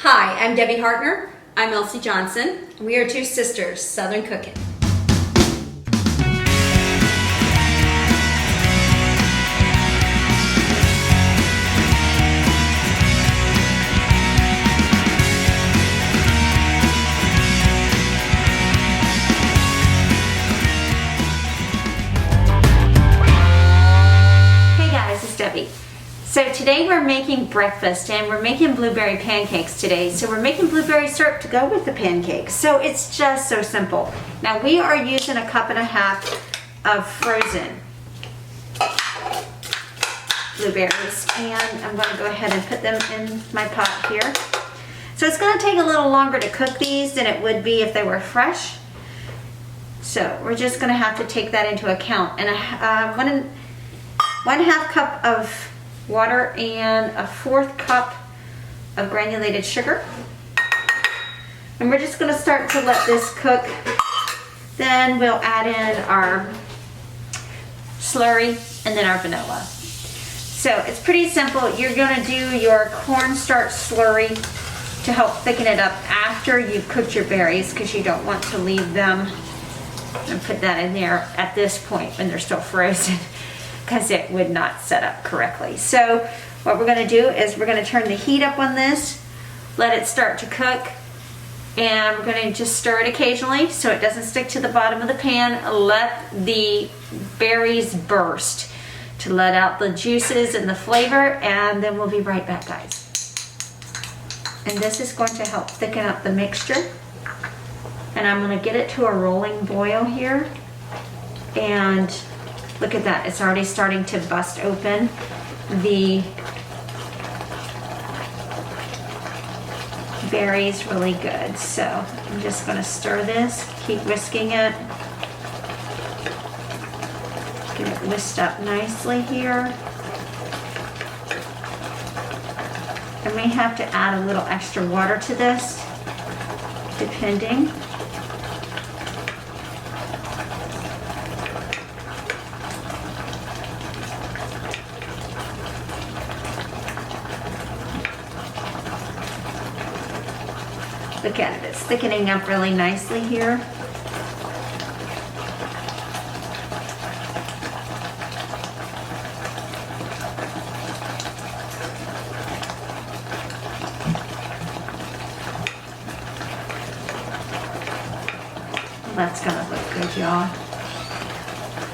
Hi, I'm Debbie Hartner. I'm Elsie Johnson. We are two sisters, Southern Cooking. Hey guys, it's Debbie. So today we're making breakfast and we're making blueberry pancakes today. So we're making blueberry syrup to go with the pancakes. So it's just so simple. Now we are using 1.5 cups of frozen blueberries, and I'm going to go ahead and put them in my pot here. So it's going to take a little longer to cook these than it would be if they were fresh. So we're just going to have to take that into account. And 1.5 cup of water and 1/4 cup of granulated sugar. And we're just going to start to let this cook. Then we'll add in our slurry and then our vanilla. So it's pretty simple. You're going to do your cornstarch slurry to help thicken it up after you've cooked your berries, because you don't want to leave them and put that in there at this point when they're still frozen, because it would not set up correctly. So what we're going to do is we're going to turn the heat up on this, let it start to cook, and we're going to just stir it occasionally so it doesn't stick to the bottom of the pan. Let the berries burst to let out the juices and the flavor, and then we'll be right back, guys. And this is going to help thicken up the mixture. And I'm going to get it to a rolling boil here, and look at that, it's already starting to bust open the berries really good. So I'm just going to stir this, keep whisking it, get it whisked up nicely here. I may have to add a little extra water to this, depending. Look at it, it's thickening up really nicely here. That's gonna look good, y'all.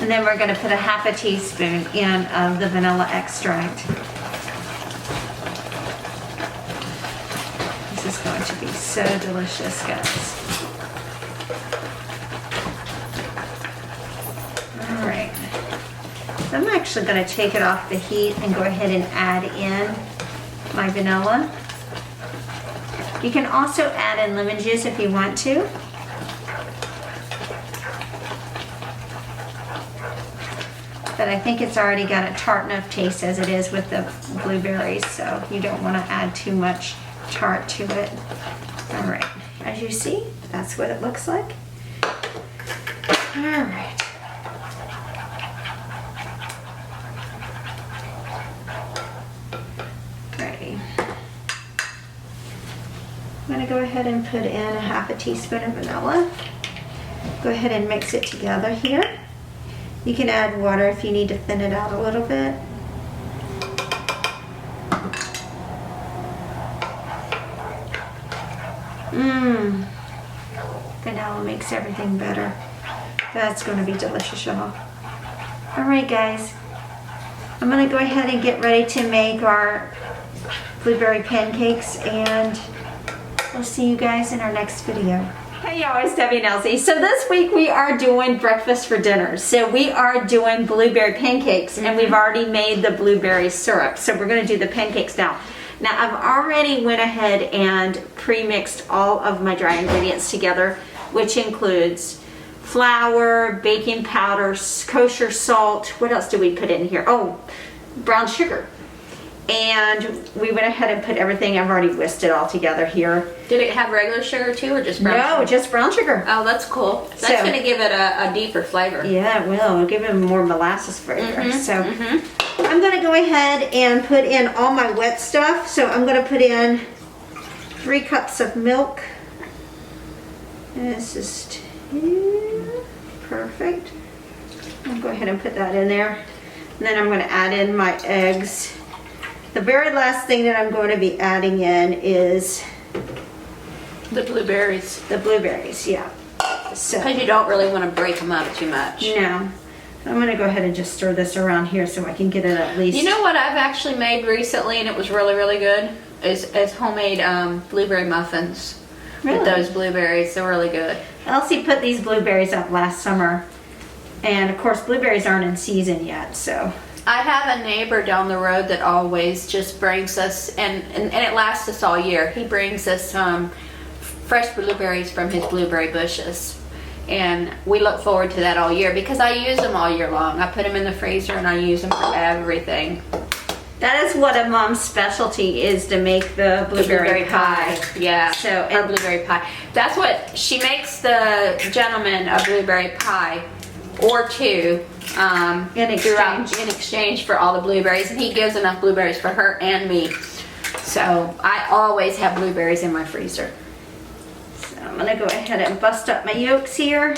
And then we're gonna put 1/2 teaspoon in of the vanilla extract. This is going to be so delicious, guys. All right. So I'm actually going to take it off the heat and go ahead and add in my vanilla. You can also add in lemon juice if you want to. But I think it's already got a tart enough taste as it is with the blueberries, so you don't want to add too much tart to it. All right, as you see, that's what it looks like. All right. Ready. I'm gonna go ahead and put in 1/2 teaspoon of vanilla. Go ahead and mix it together here. You can add water if you need to thin it out a little bit. Vanilla makes everything better. That's going to be delicious, y'all. All right, guys. I'm going to go ahead and get ready to make our blueberry pancakes, and we'll see you guys in our next video. Hey y'all, it's Debbie and Elsie. So this week we are doing breakfast for dinner. So we are doing blueberry pancakes, and we've already made the blueberry syrup. So we're going to do the pancakes now. Now I've already went ahead and pre-mixed all of my dry ingredients together, which includes flour, baking powder, kosher salt. What else do we put in here? Oh, brown sugar. And we went ahead and put everything, I've already whisked it all together here. Did it have regular sugar too, or just brown sugar? No, just brown sugar. Oh, that's cool. That's going to give it a deeper flavor. Yeah, it will. It'll give it more molasses flavor. I'm going to go ahead and put in all my wet stuff. So I'm going to put in 3 cups of milk. This is 2. Perfect. I'll go ahead and put that in there. And then I'm going to add in my eggs. The very last thing that I'm going to be adding in is The blueberries. the blueberries, yeah. So, Because you don't really want to break them up too much. no. I'm going to go ahead and just stir this around here so I can get it at least. You know what I've actually made recently and it was really, really good? Is homemade blueberry muffins. Really? With those blueberries. They're really good. Elsie put these blueberries up last summer. And of course, blueberries aren't in season yet, so. I have a neighbor down the road that always just brings us, and it lasts us all year. He brings us fresh blueberries from his blueberry bushes. And we look forward to that all year because I use them all year long. I put them in the freezer and I use them for everything. That is what a mom's specialty is, to make the blueberry pie. Yeah, So, or and- blueberry pie. That's what, she makes the gentleman a blueberry pie or 2 In exchange. in exchange for all the blueberries. And he gives enough blueberries for her and me. So I always have blueberries in my freezer. So I'm gonna go ahead and bust up my yolks here.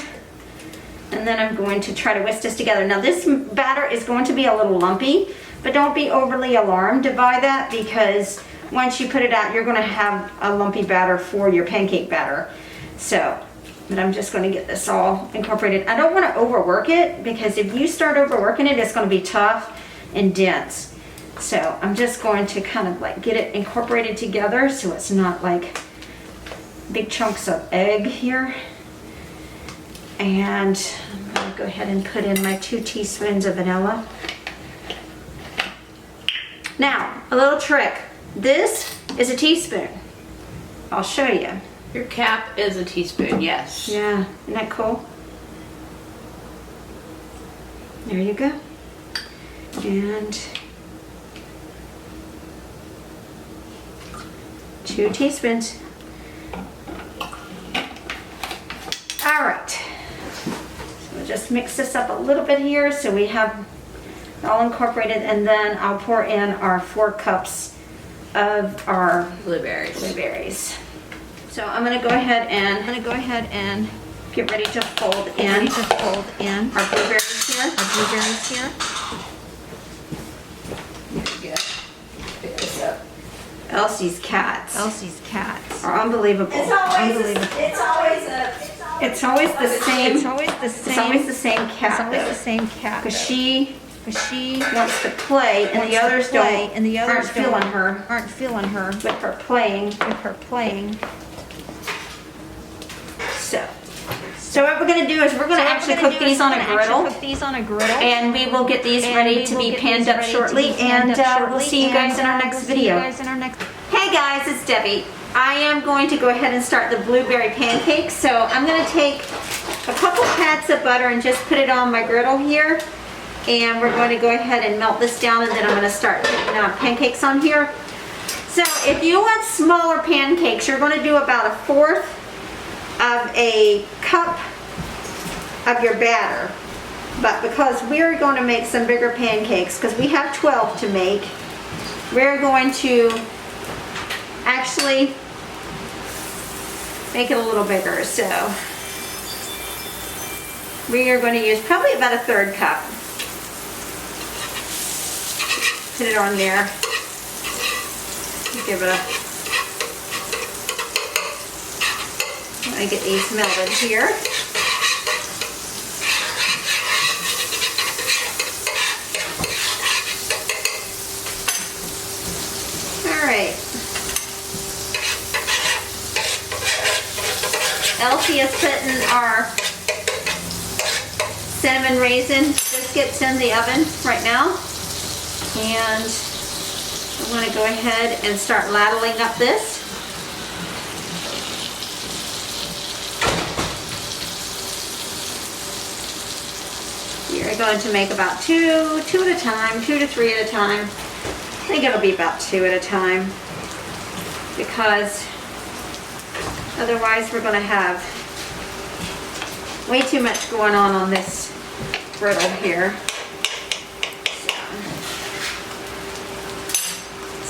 And then I'm going to try to whisk this together. Now this batter is going to be a little lumpy, but don't be overly alarmed by that, because once you put it out, you're gonna have a lumpy batter for your pancake batter. So, but I'm just gonna get this all incorporated. I don't wanna overwork it, because if you start overworking it, it's gonna be tough and dense. So I'm just going to kind of like get it incorporated together so it's not like big chunks of egg here. And I'm gonna go ahead and put in my 2 teaspoons of vanilla. Now, a little trick. This is a teaspoon. I'll show you. Your cap is a teaspoon, yes. Yeah, isn't that cool? There you go. And 2 teaspoons. All right. So we'll just mix this up a little bit here so we have it all incorporated, and then I'll pour in our 4 cups of our blueberries. So I'm gonna go ahead and get ready to fold in our blueberries here. Good. Pick this up. Elsie's cats Elsie's cats. are unbelievable. It's always the same. It's always the same. It's always the same It's cat always the though. same cat. Because though. she Because she wants to play, and the wants to others play, don't. and the others aren't feeling don't- her aren't feeling her with her playing. with her playing. So what we're gonna do is we're gonna actually cook these on a griddle, Cook these on a griddle. and we will get these And ready we to will be get panned these up ready to shortly, be panned and up we'll shortly, see you guys in our and, next we'll see video. you guys in our next. Hey guys, it's Debbie. I am going to go ahead and start the blueberry pancakes. So I'm gonna take a couple pats of butter and just put it on my griddle here. And we're going to go ahead and melt this down, and then I'm gonna start putting pancakes on here. So if you want smaller pancakes, you're gonna do about 1/4 of a cup of your batter. But because we're going to make some bigger pancakes, because we have 12 to make, we're going to actually make it a little bigger. So we are going to use probably about 1/3 cup. Put it on there. Give it a... I'm going to get these melted here. All right. Elsie is putting our cinnamon raisin biscuits in the oven right now. And I'm going to go ahead and start ladling up this. You're going to make about two at a time, 2 to 3 at a time. I think it'll be about 2 at a time, because otherwise we're going to have way too much going on this griddle here.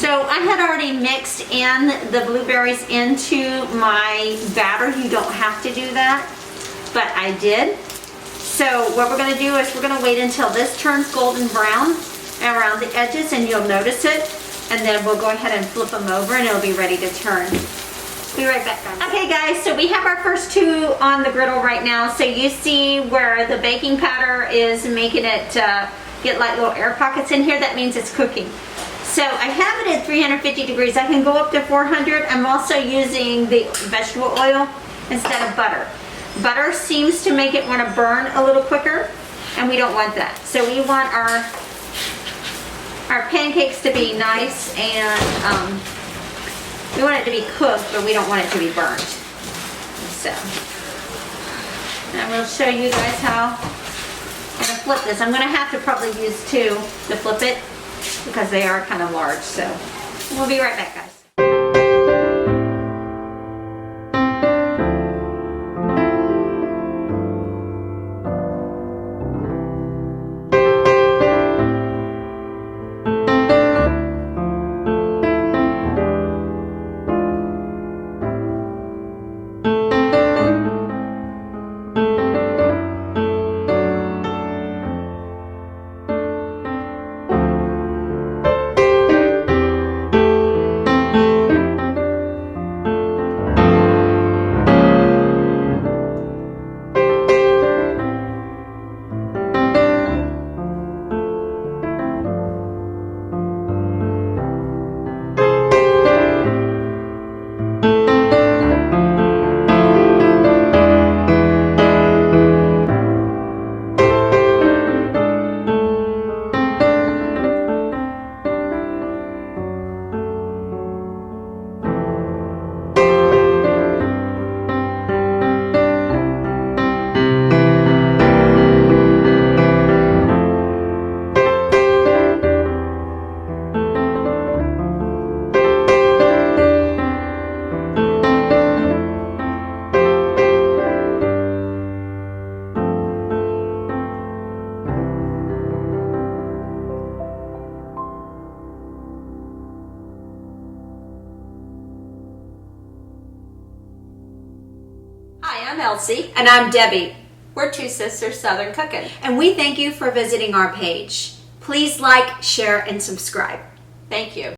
So I had already mixed in the blueberries into my batter. You don't have to do that, but I did. So what we're gonna do is we're gonna wait until this turns golden brown around the edges, and you'll notice it. And then we'll go ahead and flip them over and it'll be ready to turn. Be right back, guys. Okay guys, so we have our first two on the griddle right now. So you see where the baking powder is making it get like little air pockets in here. That means it's cooking. So I have it at 350 degrees. I can go up to 400. I'm also using the vegetable oil instead of butter. Butter seems to make it want to burn a little quicker, and we don't want that. So we want our pancakes to be nice, and we want it to be cooked, but we don't want it to be burnt. So, and we'll show you guys how I'm gonna flip this. I'm gonna have to probably use two to flip it because they are kind of large. So we'll be right back, guys. Hi, I'm Elsie. And I'm Debbie, We're two sisters Southern cooking. and we thank you for visiting our page. Please like, share, and subscribe. Thank you.